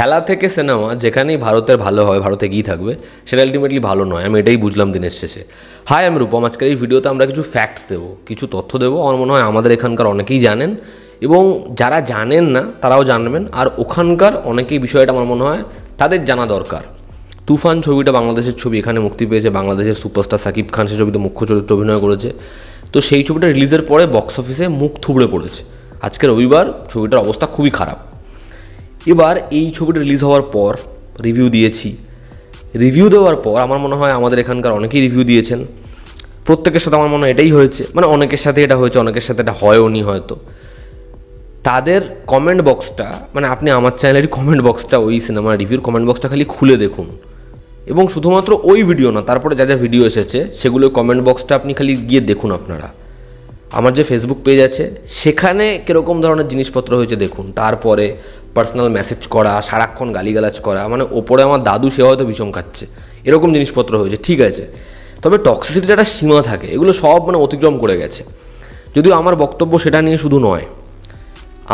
খেলা থেকে সিনেমা যেখানেই ভারতের ভালো হয়, ভারতে গিয়ে থাকবে, সেটা আলটিমেটলি ভালো নয়। আমি এটাই বুঝলাম দিনের শেষে। হাই, আমি রূপম। আজকের এই ভিডিওতে আমরা কিছু ফ্যাক্টস দেবো, কিছু তথ্য দেবো। আমার মনে হয় আমাদের এখানকার অনেকেই জানেন এবং যারা জানেন না তারাও জানবেন, আর ওখানকার অনেকেই বিষয়টা আমার মনে হয় তাদের জানা দরকার। তুফান ছবিটা বাংলাদেশের ছবি, এখানে মুক্তি পেয়েছে। বাংলাদেশের সুপারস্টার সাকিব খান সেই ছবিতে মুখ্য চরিত্র অভিনয় করেছে। তো সেই ছবিটা রিলিজের পরে বক্স অফিসে মুখ থুবড়ে পড়েছে। আজকে রবিবার, ছবিটার অবস্থা খুবই খারাপ। এবার এই ছবিটা রিলিজ হওয়ার পর রিভিউ দিয়েছি। রিভিউ দেওয়ার পর আমার মনে হয় আমাদের এখানকার অনেকেই রিভিউ দিয়েছেন। প্রত্যেকের সাথে আমার মনে হয় এটাই হয়েছে, মানে অনেকের সাথে এটা হয়েছে, অনেকের সাথে এটা হয়ও নি হয়তো। তাদের কমেন্ট বক্সটা, মানে আপনি আমার চ্যানেলেরই কমেন্ট বক্সটা, ওই সিনেমা রিভিউর কমেন্ট বক্সটা খালি খুলে দেখুন। এবং শুধুমাত্র ওই ভিডিও না, তারপরে যা যা ভিডিও এসেছে সেগুলো কমেন্ট বক্সটা আপনি খালি গিয়ে দেখুন। আপনারা আমার যে ফেসবুক পেজ আছে সেখানে কীরকম ধরনের জিনিসপত্র হয়েছে দেখুন। তারপরে পার্সোনাল মেসেজ করা, সারাক্ষণ গালিগালাজ করা, মানে ওপরে আমার দাদু সে হয়তো বিষম খাচ্ছে, এরকম জিনিসপত্র হয়েছে। ঠিক আছে, তবে টক্সিসিটির একটা সীমা থাকে, এগুলো সব মানে অতিক্রম করে গেছে। যদিও আমার বক্তব্য সেটা নিয়ে শুধু নয়,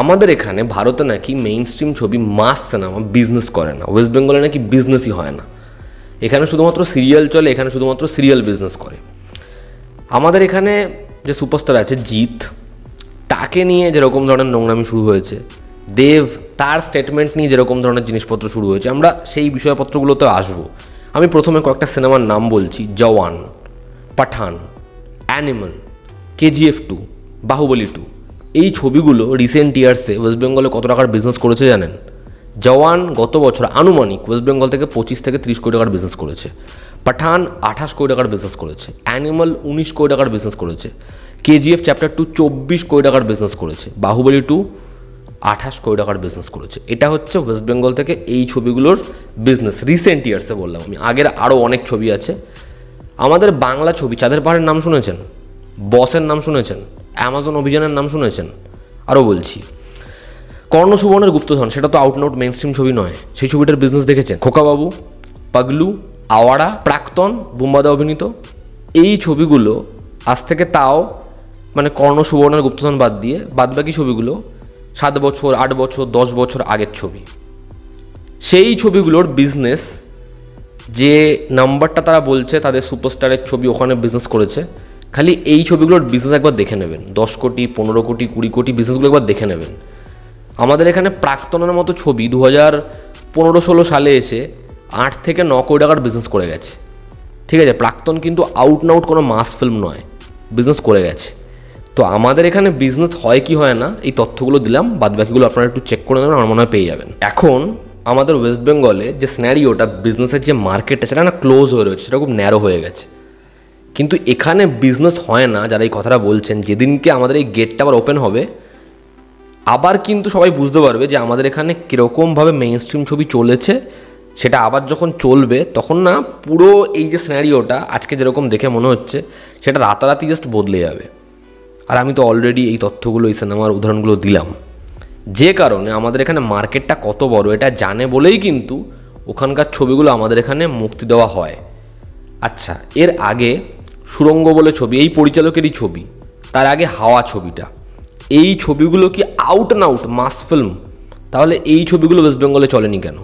আমাদের এখানে ভারতে নাকি মেইন স্ট্রিম ছবি, মাস সিনেমা বিজনেস করে না। ওয়েস্ট বেঙ্গলে নাকি বিজনেসই হয় না। এখানে শুধুমাত্র সিরিয়াল চলে, এখানে শুধুমাত্র সিরিয়াল বিজনেস করে। আমাদের এখানে যে সুপারস্টার আছে জিৎ, তাকে নিয়ে যেরকম ধরনের নোংরামি শুরু হয়েছে, দেব তার স্টেটমেন্ট নিয়ে যেরকম ধরনের জিনিসপত্র শুরু হয়েছে, আমরা সেই বিষয়পত্রগুলোতে আসবো। আমি প্রথমে কয়েকটা সিনেমার নাম বলছি: জওয়ান, পাঠান, অ্যানিমাল, KGF 2, বাহুবলী 2। এই ছবিগুলো রিসেন্ট ইয়ার্সে ওয়েস্ট বেঙ্গলে কত টাকার বিজনেস করেছে জানেন? জওয়ান গত বছর আনুমানিক ওয়েস্ট বেঙ্গল থেকে 25 থেকে 30 কোটি টাকার বিজনেস করেছে। পাঠান 28 কোটি টাকার বিজনেস করেছে। অ্যানিমাল 19 কোটি টাকার বিজনেস করেছে। KGF চ্যাপ্টার 2 24 কোটি টাকার বিজনেস করেছে। বাহুবলী 2 28 কোটি টাকার বিজনেস করেছে। এটা হচ্ছে ওয়েস্ট বেঙ্গল থেকে এই ছবিগুলোর বিজনেস রিসেন্ট ইয়ার্সে বললাম আমি। আগের আরও অনেক ছবি আছে। আমাদের বাংলা ছবি, চাঁদের পাহাড়ের নাম শুনেছেন? বসের নাম শুনেছেন? অ্যামাজন অভিযানের নাম শুনেছেন? আরও বলছি, কর্ণ সুবর্ণের গুপ্তধন, সেটা তো আউট আউট মেইন স্ট্রিম ছবি নয়। সেই ছবিটার বিজনেস দেখেছেন? খোকাবাবু, পাগলু, আওয়ারা, প্রাক্তন, বুম্বাদা অভিনীত এই ছবিগুলো আজ থেকে, তাও মানে কর্ণ সুবর্ণের গুপ্তধন বাদ দিয়ে বাদবাকি ছবিগুলো 7 বছর, 8 বছর, 10 বছর আগের ছবি। সেই ছবিগুলোর বিজনেস, যে নাম্বারটা তারা বলছে তাদের সুপারস্টারের ছবি ওখানে বিজনেস করেছে, খালি এই ছবিগুলোর বিজনেস একবার দেখে নেবেন। 10 কোটি, 15 কোটি, 20 কোটি বিজনেসগুলো একবার দেখে নেবেন। আমাদের এখানে প্রাক্তনের মতো ছবি 2015-16 সালে এসে 8 থেকে 9 কোটি টাকার বিজনেস করে গেছে। ঠিক আছে, প্রাক্তন কিন্তু আউট না আউট কোনো মাস ফিল্ম নয়, বিজনেস করে গেছে। তো আমাদের এখানে বিজনেস হয় কি হয় না, এই তথ্যগুলো দিলাম, বাদবাকিগুলো আপনারা একটু চেক করে নেবেন, আমার মনে হয় পেয়ে যাবেন। এখন আমাদের ওয়েস্ট বেঙ্গলে যে স্ন্যারিওটা, বিজনেসের যে মার্কেটটা, সেটা না ক্লোজ হয়ে রয়েছে, সেটা খুব ন্যারো হয়ে গেছে। কিন্তু এখানে বিজনেস হয় না যারা এই কথাটা বলছেন, যেদিনকে আমাদের এই গেটটা আবার ওপেন হবে, আবার কিন্তু সবাই বুঝতে পারবে যে আমাদের এখানে কীরকমভাবে মেইন স্ট্রিম ছবি চলেছে। সেটা আবার যখন চলবে তখন না পুরো এই যে সিনারিওটা আজকে যেরকম দেখে মনে হচ্ছে, সেটা রাতারাতি জাস্ট বদলে যাবে। আর আমি তো অলরেডি এই তথ্যগুলো, এই সিনেমার উদাহরণগুলো দিলাম। যে কারণে আমাদের এখানে মার্কেটটা কত বড় এটা জানে বলেই কিন্তু ওখানকার ছবিগুলো আমাদের এখানে মুক্তি দেওয়া হয়। আচ্ছা, এর আগে সুড়ঙ্গ বলে ছবি, এই পরিচালকেরই ছবি, তার আগে হাওয়া ছবিটা, এই ছবিগুলো কি out and out mass film? তাহলে এই ছবিগুলো ওয়েস্ট বেঙ্গলে চলেনি কেন?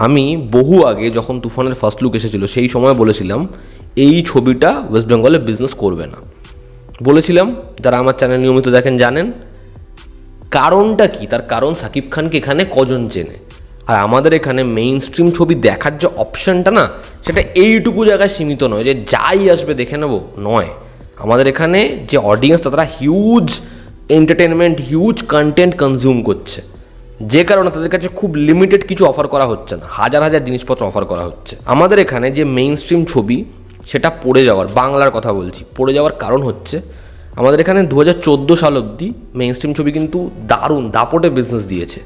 আমি বহু আগে যখন তুফানের ফার্স্ট লুক এসেছিল সেই সময় বলেছিলাম এই ছবিটা ওয়েস্ট বেঙ্গলে বিজনেস করবে না। বলেছিলাম, যারা আমার চ্যানেল নিয়মিত দেখেন জানেন। কারণটা কি? তার কারণ সাকিব খানকে এখানে কজন চেনে। আর আমাদের এখানে মেইন স্ট্রিম ছবি দেখার যে অপশানটা না, সেটা এইটুকু জায়গায় সীমিত নয় যে যাই আসবে দেখে নেব, নয়। আমাদের এখানে যে অডিয়েন্স, তারা huge entertainment, huge content consume করছে, যে কারণে তাদের কাছে খুব লিমিটেড কিছু অফার করা হচ্ছে না, হাজার হাজার জিনিসপত্র অফার করা হচ্ছে। আমাদের এখানে যে মেইন স্ট্রিম ছবি, সেটা পড়ে যাওয়ার, বাংলার কথা বলছি, পড়ে যাওয়ার কারণ হচ্ছে আমাদের এখানে 2014 সাল অবধি মেইন স্ট্রিম ছবি কিন্তু দারুণ দাপটে বিজনেস দিয়েছে।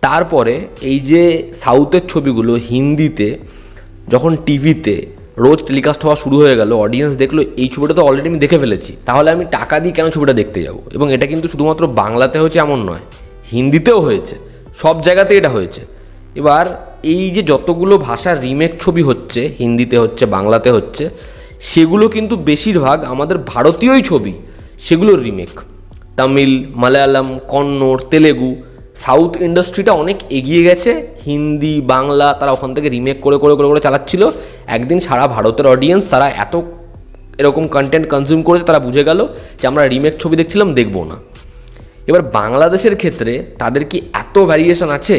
তারপরে এই যে সাউথের ছবিগুলো হিন্দিতে যখন টিভিতে রোজ টেলিকাস্ট হওয়া শুরু হয়ে গেল, অডিয়েন্স দেখলো এই ছবিটা তো অলরেডি আমি দেখে ফেলেছি, তাহলে আমি টাকা দিয়ে কেন ছবিটা দেখতে যাব? এবং এটা কিন্তু শুধুমাত্র বাংলাতে হয়েছে এমন নয়, হিন্দিতেও হয়েছে, সব জায়গাতেই এটা হয়েছে। এবার এই যে যতগুলো ভাষার রিমেক ছবি হচ্ছে, হিন্দিতে হচ্ছে, বাংলাতে হচ্ছে, সেগুলো কিন্তু বেশিরভাগ আমাদের ভারতীয়ই ছবি, সেগুলোর রিমেক। তামিল, মালায়ালাম, কন্নড়, তেলেগু, সাউথ ইন্ডাস্ট্রিটা অনেক এগিয়ে গেছে, হিন্দি বাংলা তারা ওখান থেকে রিমেক করে করে করে করে চালাচ্ছিল। একদিন সারা ভারতের অডিয়েন্স তারা এত এরকম কন্টেন্ট কনজিউম করেছে, তারা বুঝে গেল যে আমরা রিমেক ছবি দেখছিলাম, দেখবো না। এবার বাংলাদেশের ক্ষেত্রে তাদের কি এত ভ্যারিয়েশন আছে?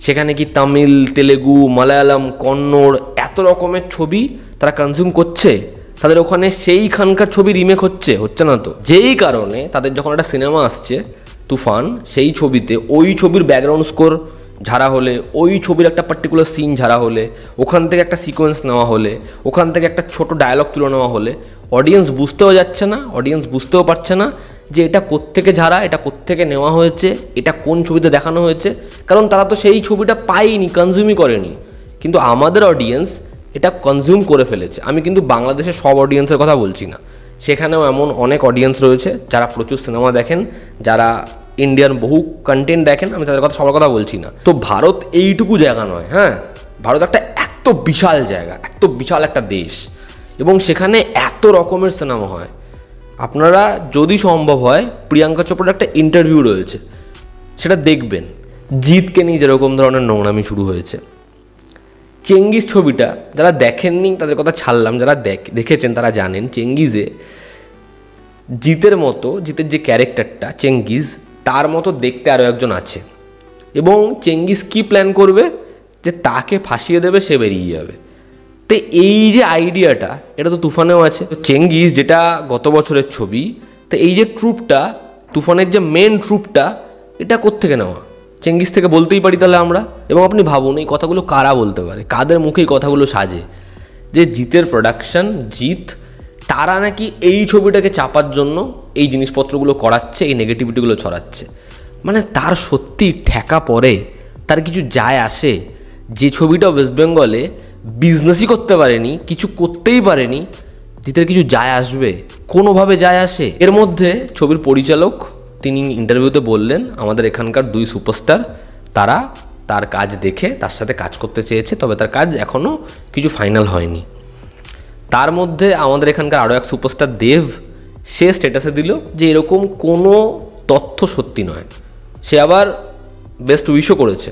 সেখানে কি তামিল, তেলেগু, মালায়ালাম, কন্নড় এত রকমের ছবি তারা কনজিউম করছে, তাদের ওখানে সেইখানকার ছবি রিমেক হচ্ছে না তো। যেই কারণে তাদের যখন একটা সিনেমা আসছে তুফান, সেই ছবিতে ওই ছবির ব্যাকগ্রাউন্ড স্কোর ঝাড়া হলে, ওই ছবির একটা পার্টিকুলার সিন ঝাড়া হলে, ওখান থেকে একটা সিকোয়েন্স নেওয়া হলে, ওখান থেকে একটা ছোট ডায়লগ তুলে নেওয়া হলে অডিয়েন্স বুঝতেও যাচ্ছে না, অডিয়েন্স বুঝতেও পারছে না যে এটা কোত্থেকে ঝাড়া, এটা কোত্থেকে নেওয়া হয়েছে, এটা কোন ছবিতে দেখানো হয়েছে, কারণ তারা তো সেই ছবিটা পায়নি, কনজিউমই করেনি। কিন্তু আমাদের অডিয়েন্স এটা কনজিউম করে ফেলেছে। আমি কিন্তু বাংলাদেশের সব অডিয়েন্সের কথা বলছি না, সেখানেও এমন অনেক অডিয়েন্স রয়েছে যারা প্রচুর সিনেমা দেখেন, যারা ইন্ডিয়ান বহু কন্টেন্ট দেখেন, আমি তাদের কথা সবার কথা বলছি না। তো ভারত এইটুকু জায়গা নয়, হ্যাঁ, ভারত একটা এত বিশাল জায়গা, এত বিশাল একটা দেশ, এবং সেখানে এত রকমের সিনেমা হয়। আপনারা যদি সম্ভব হয়, প্রিয়াঙ্কা চোপড়ার একটা ইন্টারভিউ রয়েছে, সেটা দেখবেন। জিতকে নিয়ে যেরকম ধরনের নোংরামি শুরু হয়েছে। চেঙ্গিজ ছবিটা যারা দেখেননি তাদের কথা ছাড়লাম, যারা দেখেছেন তারা জানেন চেঙ্গিজে জিতের মতো, জিতের যে ক্যারেক্টারটা চেঙ্গিজ, তার মতো দেখতে আরও একজন আছে, এবং চেঙ্গিজ কি প্ল্যান করবে যে তাকে ফাঁসিয়ে দেবে, সে বেরিয়ে যাবে। তো এই যে আইডিয়াটা, এটা তো তুফানেও আছে। তো চেঙ্গিজ যেটা গত বছরের ছবি, তো এই যে ট্রুপটা, তুফানের যে মেন ট্রুপটা, এটা কোত্থেকে নেওয়া? চেঙ্গিজ থেকে বলতেই পারি তাহলে আমরা। এবং আপনি ভাবুন এই কথাগুলো কারা বলতে পারে, কাদের মুখে এই কথাগুলো সাজে, যে জিতের প্রোডাকশন, জিত, তারা নাকি এই ছবিটাকে চাপার জন্য এই জিনিসপত্রগুলো করাচ্ছে, এই নেগেটিভিটিগুলো ছড়াচ্ছে। মানে তার সত্যি ঠেকা পড়ে, তার কিছু যায় আসে? যে ছবিটা ওয়েস্ট বেঙ্গলে বিজনেসই করতে পারেনি, কিছু করতেই পারেনি, জিতের কিছু যায় আসবে? কোনোভাবে যায় আসে? এর মধ্যে ছবির পরিচালক তিনি ইন্টারভিউতে বললেন আমাদের এখানকার 2 সুপারস্টার তারা তার কাজ দেখে তার সাথে কাজ করতে চেয়েছে, তবে তার কাজ এখনও কিছু ফাইনাল হয়নি। তার মধ্যে আমাদের এখানকার আরও এক সুপারস্টার দেব, সে স্ট্যাটাসে দিল যে এরকম কোনো তথ্য সত্যি নয়। সে আবার বেস্ট উইশও করেছে।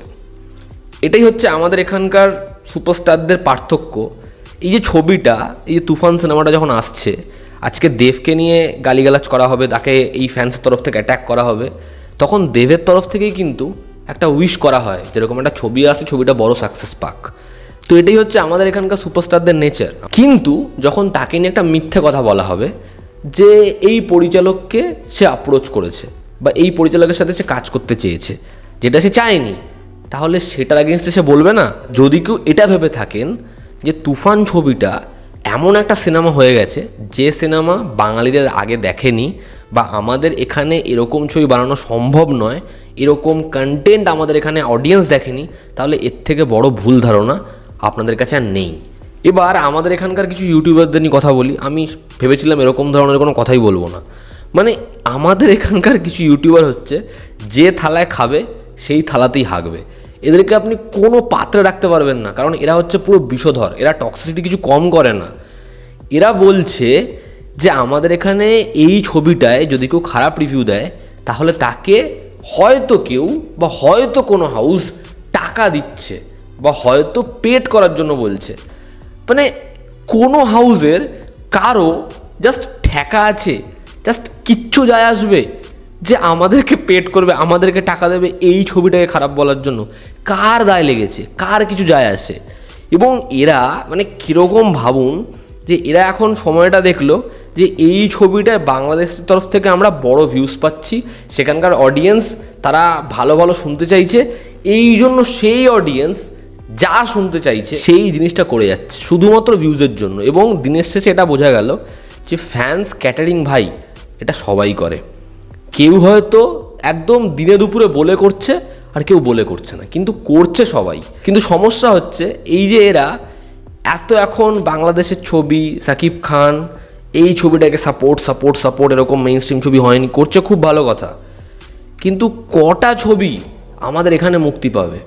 এটাই হচ্ছে আমাদের এখানকার সুপারস্টারদের পার্থক্য। এই যে ছবিটা, এই যে তুফান সিনেমাটা যখন আসছে, আজকে দেবকে নিয়ে গালিগালাজ করা হবে, তাকে এই ফ্যান্সের তরফ থেকে অ্যাট্যাক করা হবে, তখন দেবের তরফ থেকেই কিন্তু একটা উইশ করা হয় যেরকম একটা ছবি আসে, ছবিটা বড় সাকসেস পাক। তো এটাই হচ্ছে আমাদের এখানকার সুপারস্টারদের নেচার। কিন্তু যখন তাকে নিয়ে একটা মিথ্যে কথা বলা হবে যে এই পরিচালককে সে অ্যাপ্রোচ করেছে বা এই পরিচালকের সাথে সে কাজ করতে চেয়েছে, যেটা সে চায়নি, তাহলে সেটার এগেনস্টে সে বলবে না? যদি কেউ এটা ভেবে থাকেন যে তুফান ছবিটা এমন একটা সিনেমা হয়ে গেছে যে সিনেমা বাঙালিদের আগে দেখেনি, বা আমাদের এখানে এরকম ছবি বানানো সম্ভব নয়, এরকম কন্টেন্ট আমাদের এখানে অডিয়েন্স দেখেনি, তাহলে এর থেকে বড় ভুল ধারণা আপনাদের কাছে আর নেই। এবার আমাদের এখানকার কিছু ইউটিউবারদের নিয়ে কথা বলি। আমি ভেবেছিলাম এরকম ধরনের কোনো কথাই বলবো না। মানে আমাদের এখানকার কিছু ইউটিউবার হচ্ছে যে থালায় খাবে সেই থালাতেই হাঁকবে। এদেরকে আপনি কোনো পাত্রে রাখতে পারবেন না, কারণ এরা হচ্ছে পুরো বিষধর, এরা টক্সিসিটি কিছু কম করে না। এরা বলছে যে আমাদের এখানে এই ছবিটায় যদি কেউ খারাপ রিভিউ দেয় তাহলে তাকে হয়তো কেউ বা হয়তো কোনো হাউস টাকা দিচ্ছে বা হয়তো পেড করার জন্য বলছে। মানে কোনো হাউসের কারো জাস্ট ঠেকা আছে, জাস্ট কিচ্ছু যায় আসবে যে আমাদেরকে পেড করবে, আমাদেরকে টাকা দেবে এই ছবিটাকে খারাপ বলার জন্য? কার দায় লেগেছে? কার কিছু যায় আসে? এবং এরা মানে কীরকম ভাবুন যে এরা এখন সময়টা দেখলো যে এই ছবিটায় বাংলাদেশের তরফ থেকে আমরা বড় ভিউজ পাচ্ছি, সেখানকার অডিয়েন্স তারা ভালো ভালো শুনতে চাইছে, এই জন্য সেই অডিয়েন্স যা শুনতে চাইছে সেই জিনিসটা করে যাচ্ছে শুধুমাত্র ভিউজের জন্য। এবং দিনের শেষে এটা বোঝা গেল যে ফ্যান্স ক্যাটারিং ভাই এটা সবাই করে। কেউ হয়তো একদম দিনে দুপুরে বলে করছে আর কেউ বলে করছে না, কিন্তু করছে সবাই। কিন্তু সমস্যা হচ্ছে এই যে এরা এত এখন বাংলাদেশের ছবি, সাকিব খান এই ছবিটাকে সাপোর্ট সাপোর্ট সাপোর্ট, এরকম মেইন স্ট্রিম ছবি হয়নি, করছে খুব ভালো কথা, কিন্তু কটা ছবি আমাদের এখানে মুক্তি পাবে?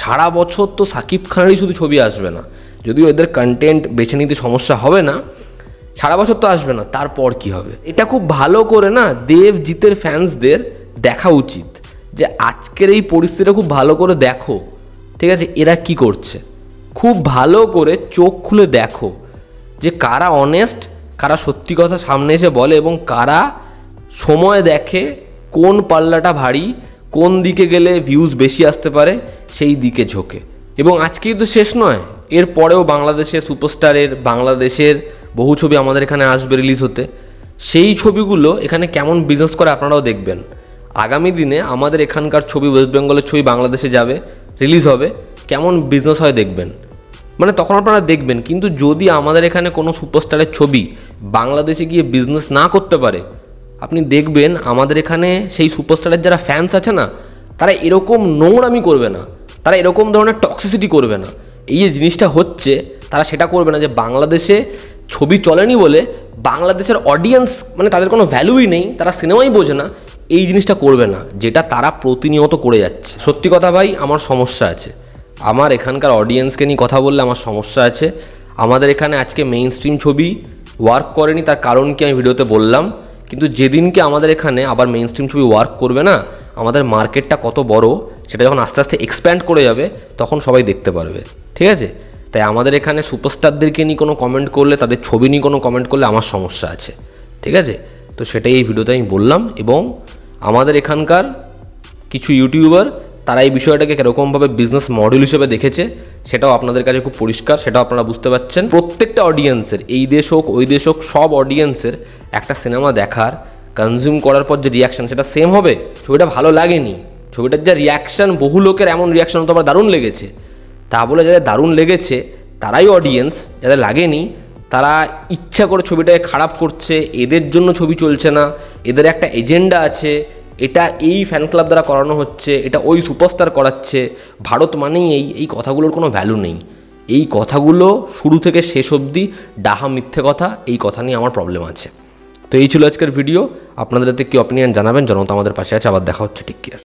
সারা বছর তো সাকিব খানেরই শুধু ছবি আসবে না, যদিও এদের কন্টেন্ট বেছে নিতে সমস্যা হবে না, সারা বছর তো আসবে না, তারপর কি হবে? এটা খুব ভালো করে না দেব জিতের ফ্যান্সদের দেখা উচিত যে আজকের এই পরিস্থিতিটা খুব ভালো করে দেখো, ঠিক আছে, এরা কি করছে, খুব ভালো করে চোখ খুলে দেখো যে কারা অনেস্ট, কারা সত্যি কথা সামনে এসে বলে এবং কারা সময় দেখে কোন পাল্লাটা ভারী, কোন দিকে গেলে ভিউজ বেশি আসতে পারে সেই দিকে ঝোঁকে। এবং আজকেই তো শেষ নয়, এর পরেও বাংলাদেশের সুপারস্টারের, বাংলাদেশের বহু ছবি আমাদের এখানে আসবে রিলিজ হতে। সেই ছবিগুলো এখানে কেমন বিজনেস করে আপনারাও দেখবেন। আগামী দিনে আমাদের এখানকার ছবি, ওয়েস্ট বেঙ্গলের ছবি বাংলাদেশে যাবে, রিলিজ হবে, কেমন বিজনেস হয় দেখবেন, মানে তখন আপনারা দেখবেন। কিন্তু যদি আমাদের এখানে কোনো সুপারস্টারের ছবি বাংলাদেশে গিয়ে বিজনেস না করতে পারে, আপনি দেখবেন আমাদের এখানে সেই সুপারস্টারের যারা ফ্যান্স আছে না, তারা এরকম নোংরামি করবে না, তারা এরকম ধরনের টক্সিসিটি করবে না। এই যে জিনিসটা হচ্ছে, তারা সেটা করবে না যে বাংলাদেশে ছবি চলেনি বলে বাংলাদেশের অডিয়েন্স মানে তাদের কোনো ভ্যালুই নেই, তারা সিনেমাই বোঝে না, এই জিনিসটা করবে না, যেটা তারা প্রতিনিয়ত করে যাচ্ছে। সত্যি কথা ভাই, আমার সমস্যা আছে, আমার এখানকার অডিয়েন্সকে নিয়ে কথা বললে আমার সমস্যা আছে। আমাদের এখানে আজকে মেইন স্ট্রিম ছবি ওয়ার্ক করেনি, তার কারণ কি আমি ভিডিওতে বললাম। কিন্তু যেদিনকে আমাদের এখানে আবার মেইন স্ট্রিম ছবি ওয়ার্ক করবে না, আমাদের মার্কেটটা কত বড় সেটা যখন আস্তে আস্তে এক্সপ্যান্ড করে যাবে তখন সবাই দেখতে পারবে, ঠিক আছে। তাই আমাদের এখানে সুপারস্টারদেরকে নিয়ে কোনো কমেন্ট করলে, তাদের ছবি নিয়ে কোনো কমেন্ট করলে আমার সমস্যা আছে, ঠিক আছে। তো সেটাই এই ভিডিওতে আমি বললাম। এবং আমাদের এখানকার কিছু ইউটিউবার তারা এই বিষয়টাকে কীরকমভাবে বিজনেস মডেল হিসেবে দেখেছে সেটাও আপনাদের কাছে খুব পরিষ্কার, সেটাও আপনারা বুঝতে পারছেন। প্রত্যেকটা অডিয়েন্সের, এই দেশ হোক ওই দেশ হোক, সব অডিয়েন্সের একটা সিনেমা দেখার, কনজিউম করার পর যে রিয়াকশান সেটা সেম হবে। ছবিটা ভালো লাগেনি, ছবিটার যা রিয়াকশান, বহু লোকের এমন রিয়াকশান তো আবার দারুণ লেগেছে, তা বলে যাদের দারুণ লেগেছে তারাই অডিয়েন্স, যাদের লাগেনি তারা ইচ্ছা করে ছবিটাকে খারাপ করছে, এদের জন্য ছবি চলছে না, এদের একটা এজেন্ডা আছে, এটা এই ফ্যান ক্লাব দ্বারা করানো হচ্ছে, এটা ওই সুপারস্টার করাচ্ছে, ভারত মানেই এই কথাগুলোর কোনো ভ্যালু নেই। এই কথাগুলো শুরু থেকে শেষ অবধি ডাহা মিথ্যে কথা, এই কথা নিয়ে আমার প্রবলেম আছে। তো এই ছিল আজকের ভিডিও। আপনাদের কী অপিনিয়ন জানাবেন, জনতা আমাদের পাশে আছে। আবার দেখা হচ্ছে, টেক কেয়ার।